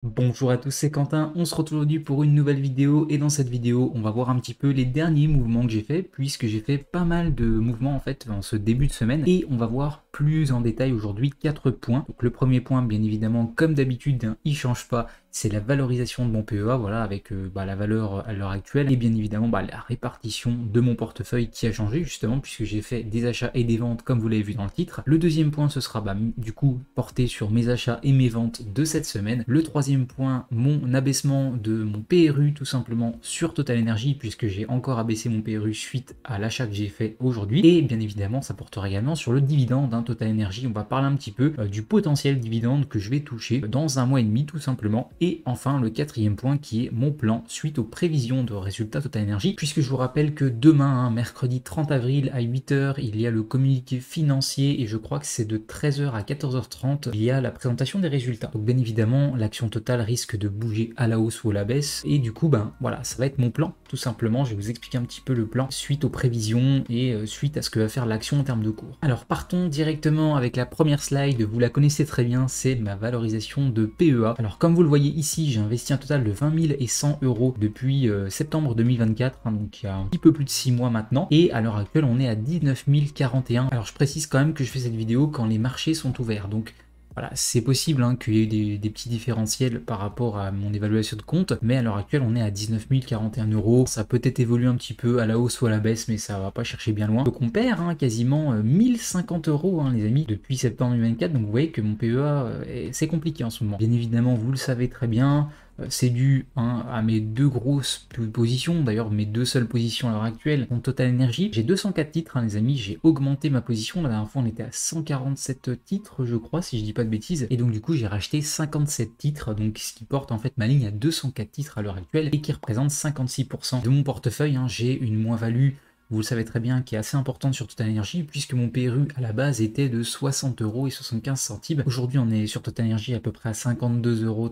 Bonjour à tous, c'est Quentin, on se retrouve aujourd'hui pour une nouvelle vidéo et dans cette vidéo on va voir un petit peu les derniers mouvements que j'ai fait puisque j'ai fait pas mal de mouvements en fait en ce début de semaine et on va voir plus en détail aujourd'hui 4 points. Donc le premier point bien évidemment comme d'habitude il change pas, c'est la valorisation de mon PEA, voilà avec la valeur à l'heure actuelle et bien évidemment la répartition de mon portefeuille qui a changé justement puisque j'ai fait des achats et des ventes comme vous l'avez vu dans le titre. Le deuxième point ce sera du coup porté sur mes achats et mes ventes de cette semaine. Le troisième point, mon abaissement de mon PRU tout simplement sur Total Energy puisque j'ai encore abaissé mon PRU suite à l'achat que j'ai fait aujourd'hui. Et bien évidemment ça portera également sur le dividende Total Energy. On va parler un petit peu du potentiel dividende que je vais toucher dans un mois et demi tout simplement. Et enfin le quatrième point qui est mon plan suite aux prévisions de résultats Total Energy puisque je vous rappelle que demain, mercredi 30 avril à 8h, il y a le communiqué financier et je crois que c'est de 13h à 14h30, il y a la présentation des résultats. Donc bien évidemment l'action Total risque de bouger à la hausse ou à la baisse et du coup voilà, ça va être mon plan tout simplement. Je vais vous expliquer un petit peu le plan suite aux prévisions et suite à ce que va faire l'action en termes de cours. Alors partons directement avec la première slide, vous la connaissez très bien, c'est ma valorisation de PEA. Alors comme vous le voyez ici, j'ai investi un total de 20 100 euros depuis septembre 2024, donc il y a un petit peu plus de 6 mois maintenant, et à l'heure actuelle on est à 19 041. Alors je précise quand même que je fais cette vidéo quand les marchés sont ouverts, donc voilà, c'est possible qu'il y ait des petits différentiels par rapport à mon évaluation de compte, mais à l'heure actuelle, on est à 19 041 euros. Ça peut être évolué un petit peu à la hausse ou à la baisse, mais ça va pas chercher bien loin. Donc on perd quasiment 1050 euros, les amis, depuis septembre 2024. Donc vous voyez que mon PEA, c'est compliqué en ce moment. Bien évidemment, vous le savez très bien. C'est dû à mes deux grosses positions, d'ailleurs mes deux seules positions à l'heure actuelle sont Total Energy. J'ai 204 titres, les amis, j'ai augmenté ma position. La dernière fois on était à 147 titres, je crois, si je dis pas de bêtises. Et donc du coup j'ai racheté 57 titres, donc ce qui porte en fait ma ligne à 204 titres à l'heure actuelle et qui représente 56% de mon portefeuille. J'ai une moins-value, vous le savez très bien, qui est assez importante sur Total Energy, puisque mon PRU à la base était de 60 euros et 75 centimes. Aujourd'hui, on est sur Total Energy à peu près à 52,30 euros,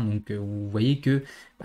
donc vous voyez que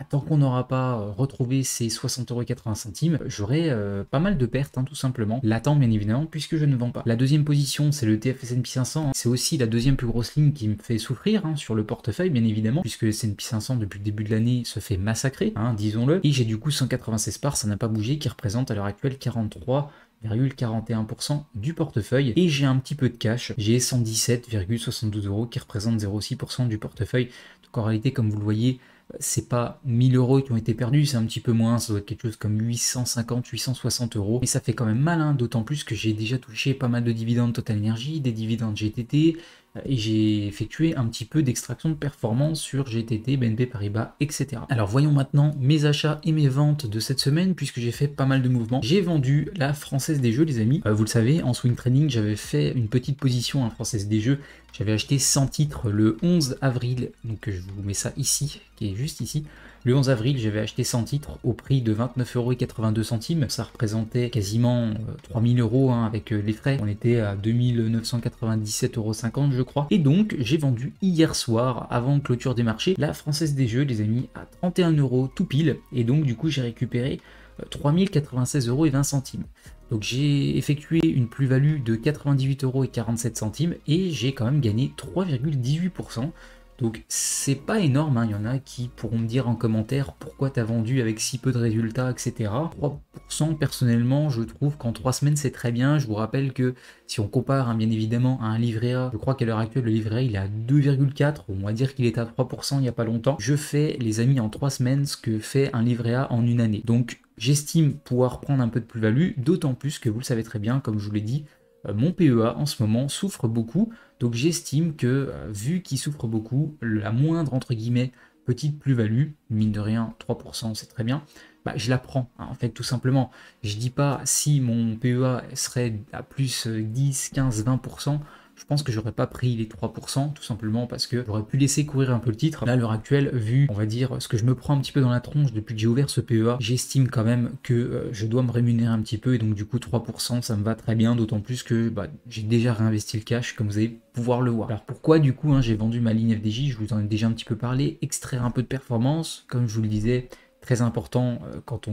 tant qu'on n'aura pas retrouvé ces 60 euros et 80 centimes, j'aurai pas mal de pertes, tout simplement. Latent, bien évidemment, puisque je ne vends pas. La deuxième position, c'est le TFSNP 500. C'est aussi la deuxième plus grosse ligne qui me fait souffrir sur le portefeuille, bien évidemment, puisque le S&P 500, depuis le début de l'année, se fait massacrer, disons-le. Et j'ai du coup 196 parts, ça n'a pas bougé, qui représente à l'heure actuelle 43,41% du portefeuille et j'ai un petit peu de cash, j'ai 117,72 euros qui représente 0,6% du portefeuille. Donc en réalité, comme vous le voyez, c'est pas 1000 euros qui ont été perdus, c'est un petit peu moins, ça doit être quelque chose comme 850, 860 euros. Mais ça fait quand même mal, d'autant plus que j'ai déjà touché pas mal de dividendes Total Energy, des dividendes GTT, et j'ai effectué un petit peu d'extraction de performance sur GTT, BNP Paribas, etc. Alors voyons maintenant mes achats et mes ventes de cette semaine, puisque j'ai fait pas mal de mouvements. J'ai vendu la Française des Jeux, les amis. Vous le savez, en swing trading, j'avais fait une petite position à Française des Jeux. J'avais acheté 100 titres le 11 avril, donc je vous mets ça ici, qui est juste ici. Le 11 avril, j'avais acheté 100 titres au prix de 29,82 €. Ça représentait quasiment 3000 euros avec les frais. On était à 2997,50 € je crois. Et donc, j'ai vendu hier soir, avant clôture des marchés, la Française des Jeux, les amis, à 31 € tout pile. Et donc, du coup, j'ai récupéré 3096,20 €. Donc j'ai effectué une plus-value de 98,47 € et j'ai quand même gagné 3,18%. Donc c'est pas énorme, il y en a qui pourront me dire en commentaire pourquoi tu as vendu avec si peu de résultats, etc. 3% personnellement, je trouve qu'en 3 semaines c'est très bien. Je vous rappelle que si on compare bien évidemment à un livret A, je crois qu'à l'heure actuelle le livret A il est à 2,4, on va dire qu'il est à 3% il n'y a pas longtemps. Je fais les amis en 3 semaines ce que fait un livret A en une année. Donc j'estime pouvoir prendre un peu de plus-value, d'autant plus que vous le savez très bien, comme je vous l'ai dit, mon PEA en ce moment souffre beaucoup, donc j'estime que vu qu'il souffre beaucoup, la moindre entre guillemets petite plus-value, mine de rien 3% c'est très bien, je la prends en fait tout simplement. Je dis pas si mon PEA serait à plus 10, 15, 20%, je pense que j'aurais pas pris les 3%, tout simplement parce que j'aurais pu laisser courir un peu le titre. Là, à l'heure actuelle, vu, on va dire, ce que je me prends un petit peu dans la tronche depuis que j'ai ouvert ce PEA, j'estime quand même que je dois me rémunérer un petit peu, et donc du coup 3%, ça me va très bien, d'autant plus que j'ai déjà réinvesti le cash, comme vous allez pouvoir le voir. Alors pourquoi du coup j'ai vendu ma ligne FDJ, je vous en ai déjà un petit peu parlé, extraire un peu de performance, comme je vous le disais, très important quand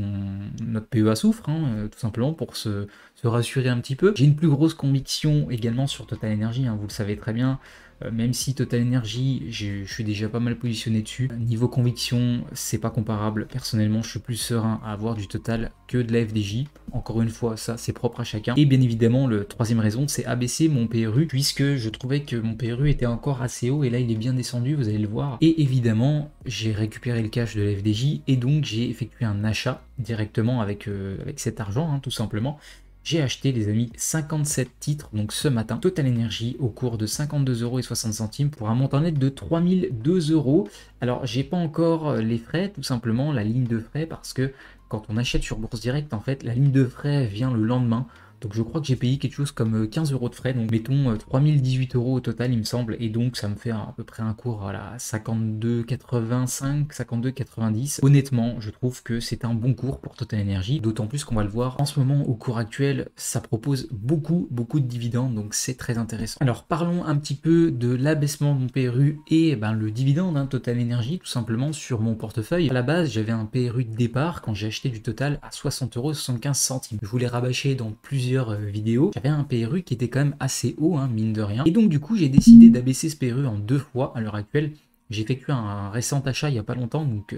notre PEA souffre, tout simplement pour se rassurer un petit peu. J'ai une plus grosse conviction également sur Total Energy, vous le savez très bien. même si Total Energy, je suis déjà pas mal positionné dessus. Niveau conviction, c'est pas comparable. Personnellement, je suis plus serein à avoir du Total que de la FDJ. Encore une fois, ça c'est propre à chacun. Et bien évidemment, le troisième raison, c'est abaisser mon PRU, puisque je trouvais que mon PRU était encore assez haut, et là il est bien descendu, vous allez le voir. Et évidemment, j'ai récupéré le cash de la FDJ, et donc j'ai effectué un achat directement avec cet argent, hein, tout simplement. J'ai acheté, les amis, 57 titres, donc ce matin, Total Energy, au cours de 52,60 € pour un montant net de 3002 euros. Alors, j'ai pas encore les frais, tout simplement, la ligne de frais, parce que quand on achète sur Bourse Direct, en fait, la ligne de frais vient le lendemain. Donc je crois que j'ai payé quelque chose comme 15 € de frais, donc mettons 3018 € au total il me semble, et donc ça me fait à peu près un cours à la 52,85, 52,90. Honnêtement, je trouve que c'est un bon cours pour Total Energy, d'autant plus qu'on va le voir en ce moment au cours actuel, ça propose beaucoup de dividendes, donc c'est très intéressant. Alors parlons un petit peu de l'abaissement de mon PRU et le dividende, hein, Total Energy, tout simplement sur mon portefeuille. À la base, j'avais un PRU de départ quand j'ai acheté du Total à 60,75 €. Je voulais rabâcher dans plusieurs vidéos. J'avais un PRU qui était quand même assez haut, hein, mine de rien. Et donc du coup, j'ai décidé d'abaisser ce PRU en 2 fois à l'heure actuelle. J'ai effectué un récent achat il n'y a pas longtemps, donc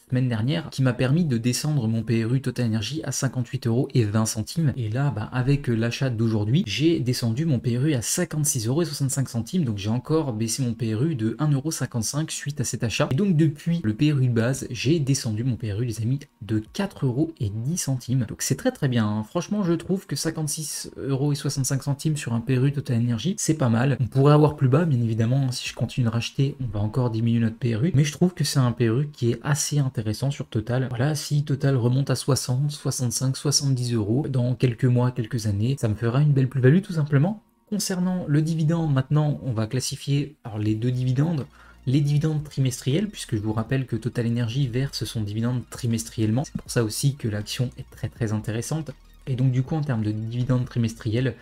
semaine dernière, qui m'a permis de descendre mon PRU Total Energy à 58,20 €. Et là, avec l'achat d'aujourd'hui, j'ai descendu mon PRU à 56,65 €. Donc j'ai encore baissé mon PRU de 1,55 € suite à cet achat. Et donc depuis le PRU de base, j'ai descendu mon PRU, les amis, de 4,10 €. Donc c'est très bien, hein. Franchement, je trouve que 56,65 € sur un PRU Total Energy, c'est pas mal. On pourrait avoir plus bas, bien évidemment, si je continue de racheter, on va encore diminuer notre PRU, mais je trouve que c'est un PRU qui est assez intéressant sur Total. Voilà, si Total remonte à 60, 65, 70 € dans quelques mois, quelques années, ça me fera une belle plus-value tout simplement. Concernant le dividende, maintenant, on va classifier alors, les deux dividendes. Les dividendes trimestriels, puisque je vous rappelle que Total Energy verse son dividende trimestriellement. C'est pour ça aussi que l'action est très intéressante. Et donc du coup, en termes de dividendes trimestriels,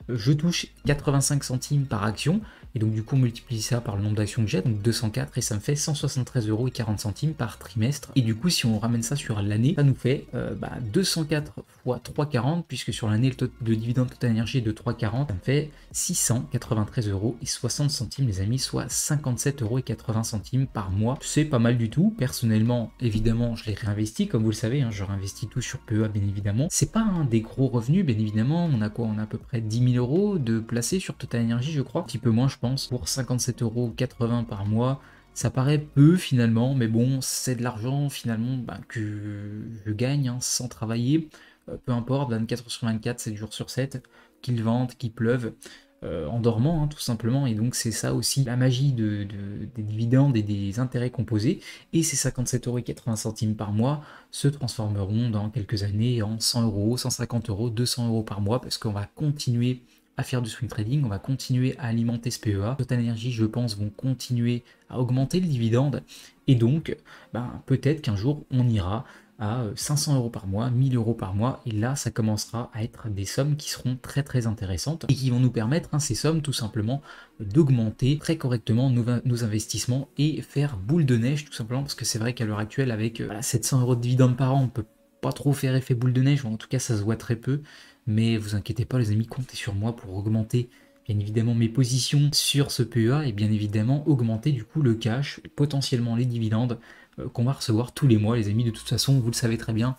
je touche 85 centimes par action. Et donc du coup, on multiplie ça par le nombre d'actions que j'ai, donc 204, et ça me fait 173,40 € par trimestre. Et du coup, si on ramène ça sur l'année, ça nous fait 204 fois 3,40, puisque sur l'année, le dividende Total Energy est de 3,40, ça me fait 693,60 €, les amis, soit 57,80 € par mois. C'est pas mal du tout. Personnellement, évidemment, je l'ai réinvesti, comme vous le savez, hein, je réinvestis tout sur PEA, bien évidemment. C'est pas un des gros revenus, bien évidemment. On a quoi? On a à peu près 10 000 € de placés sur Total Energy, je crois. Un petit peu moins, je pense, pour 57,80 € par mois. Ça paraît peu finalement, mais bon, c'est de l'argent finalement que je gagne, hein, sans travailler. Peu importe, 24 h sur 24, 7 jours sur 7, qu'il vente, qu'il pleuve, en dormant, hein, tout simplement. Et donc c'est ça aussi la magie des dividendes et des intérêts composés. Et ces 57,80 € par mois se transformeront dans quelques années en 100 €, 150 €, 200 € par mois, parce qu'on va continuer à faire du swing trading, on va continuer à alimenter ce PEA. Total Energy, je pense, vont continuer à augmenter le dividende, et donc peut-être qu'un jour on ira à 500 € par mois, 1000 € par mois, et là ça commencera à être des sommes qui seront très intéressantes et qui vont nous permettre, hein, ces sommes, tout simplement d'augmenter très correctement nos investissements et faire boule de neige, tout simplement, parce que c'est vrai qu'à l'heure actuelle, avec 700 € de dividendes par an, on peut pas trop faire effet boule de neige, ou en tout cas ça se voit très peu. Mais vous inquiétez pas, les amis, comptez sur moi pour augmenter bien évidemment mes positions sur ce PEA, et bien évidemment augmenter du coup le cash, potentiellement les dividendes qu'on va recevoir tous les mois, les amis. De toute façon, vous le savez très bien,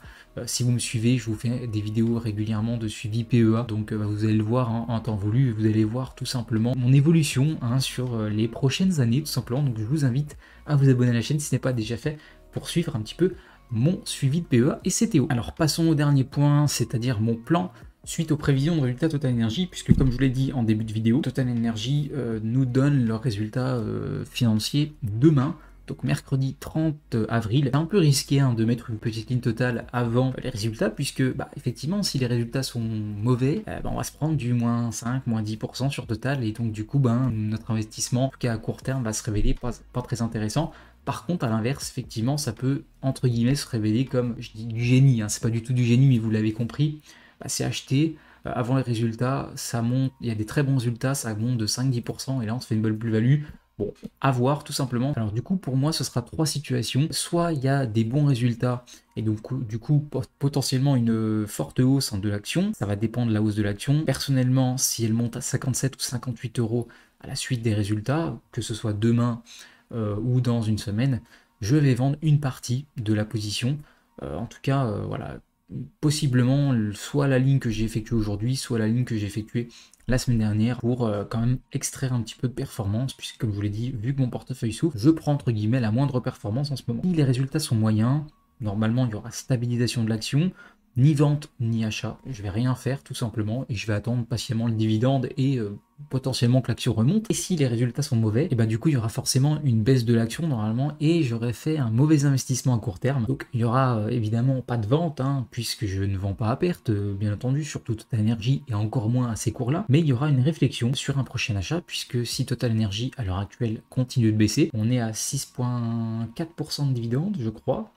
si vous me suivez, je vous fais des vidéos régulièrement de suivi PEA, donc vous allez le voir, hein, en temps voulu, vous allez voir tout simplement mon évolution, hein, sur les prochaines années, tout simplement. Donc je vous invite à vous abonner à la chaîne si ce n'est pas déjà fait, pour suivre un petit peu mon suivi de PEA et CTO. Alors passons au dernier point, c'est-à-dire mon plan suite aux prévisions de résultats Total Energy, puisque comme je vous l'ai dit en début de vidéo, Total Energy nous donne leurs résultats financiers demain, donc mercredi 30 avril. C'est un peu risqué, hein, de mettre une petite ligne totale avant les résultats, puisque effectivement, si les résultats sont mauvais, on va se prendre du moins 5, moins 10% sur Total, et donc du coup, notre investissement, en tout cas à court terme, va se révéler pas très intéressant. Par contre, à l'inverse, effectivement, ça peut, entre guillemets, se révéler comme, je dis, du génie, hein. C'est pas du tout du génie, mais vous l'avez compris. C'est acheté avant les résultats, ça monte, il y a des très bons résultats, ça monte de 5-10%, et là on se fait une belle plus-value. Bon, à voir tout simplement. Alors du coup, pour moi, ce sera 3 situations. Soit il y a des bons résultats, et donc du coup potentiellement une forte hausse, hein, de l'action. Ça va dépendre de la hausse de l'action. Personnellement, si elle monte à 57 ou 58 €, à la suite des résultats, que ce soit demain ou dans une semaine, je vais vendre une partie de la position. En tout cas, voilà, possiblement soit la ligne que j'ai effectuée aujourd'hui, soit la ligne que j'ai effectuée la semaine dernière pour quand même extraire un petit peu de performance, puisque comme je vous l'ai dit, vu que mon portefeuille souffre, je prends entre guillemets la moindre performance en ce moment. Si les résultats sont moyens, normalement il y aura stabilisation de l'action, ni vente ni achat, je vais rien faire tout simplement et je vais attendre patiemment le dividende et potentiellement que l'action remonte. Et si les résultats sont mauvais, et ben du coup il y aura forcément une baisse de l'action normalement et j'aurai fait un mauvais investissement à court terme. Donc il y aura évidemment pas de vente puisque je ne vends pas à perte, bien entendu, surtout Total Energy et encore moins à ces cours là, mais il y aura une réflexion sur un prochain achat puisque si Total Energy à l'heure actuelle continue de baisser, on est à 6,4% de dividendes je crois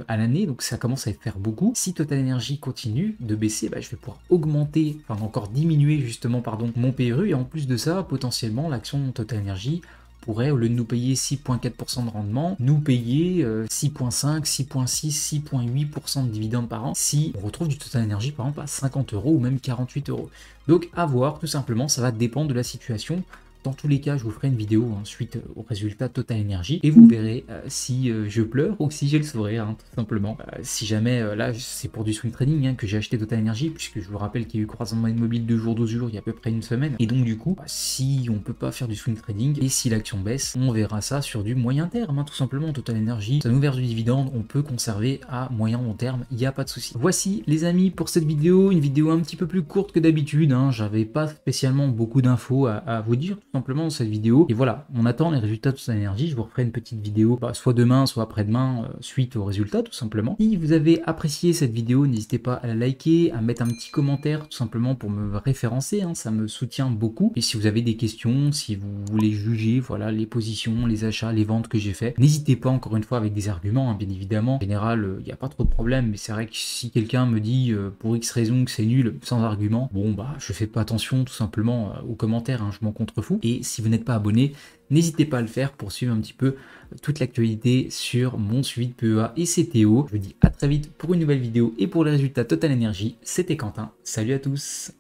à l'année, donc ça commence à faire beaucoup. Si Total Energy continue de baisser, je vais pouvoir augmenter, enfin encore diminuer justement, pardon, mon PRU, et en plus de ça, potentiellement, l'action Total Energy pourrait, au lieu de nous payer 6,4% de rendement, nous payer 6,5, 6,6, 6,8% de dividendes par an, si on retrouve du Total Energy par exemple à 50 € ou même 48 €. Donc à voir, tout simplement, ça va dépendre de la situation. Dans tous les cas, je vous ferai une vidéo suite au résultat Total Energy et vous verrez si je pleure ou si j'ai le sourire, tout simplement. Si jamais, là, c'est pour du swing trading que j'ai acheté Total Energy, puisque je vous rappelle qu'il y a eu croisement mobile 2 jours, 12 jours, il y a à peu près une semaine. Et donc, du coup, si on peut pas faire du swing trading et si l'action baisse, on verra ça sur du moyen terme, tout simplement. Total Energy, ça nous verse du dividende, on peut conserver à moyen long terme, il n'y a pas de souci. Voici, les amis, pour cette vidéo, une vidéo un petit peu plus courte que d'habitude. J'avais pas spécialement beaucoup d'infos à vous dire, simplement dans cette vidéo. Et voilà, on attend les résultats de Total Energy. Je vous referai une petite vidéo, soit demain, soit après-demain, suite aux résultats, tout simplement. Si vous avez apprécié cette vidéo, n'hésitez pas à la liker, à mettre un petit commentaire, tout simplement pour me référencer, ça me soutient beaucoup. Et si vous avez des questions, si vous voulez juger, voilà, les positions, les achats, les ventes que j'ai fait, n'hésitez pas, encore une fois, avec des arguments, bien évidemment. En général, il n'y a pas trop de problème, mais c'est vrai que si quelqu'un me dit pour X raison que c'est nul, sans argument, bon, je fais pas attention, tout simplement, aux commentaires, je m'en contrefous. Et si vous n'êtes pas abonné, n'hésitez pas à le faire pour suivre un petit peu toute l'actualité sur mon suivi de PEA et CTO. Je vous dis à très vite pour une nouvelle vidéo et pour les résultats Total Energy. C'était Quentin, salut à tous.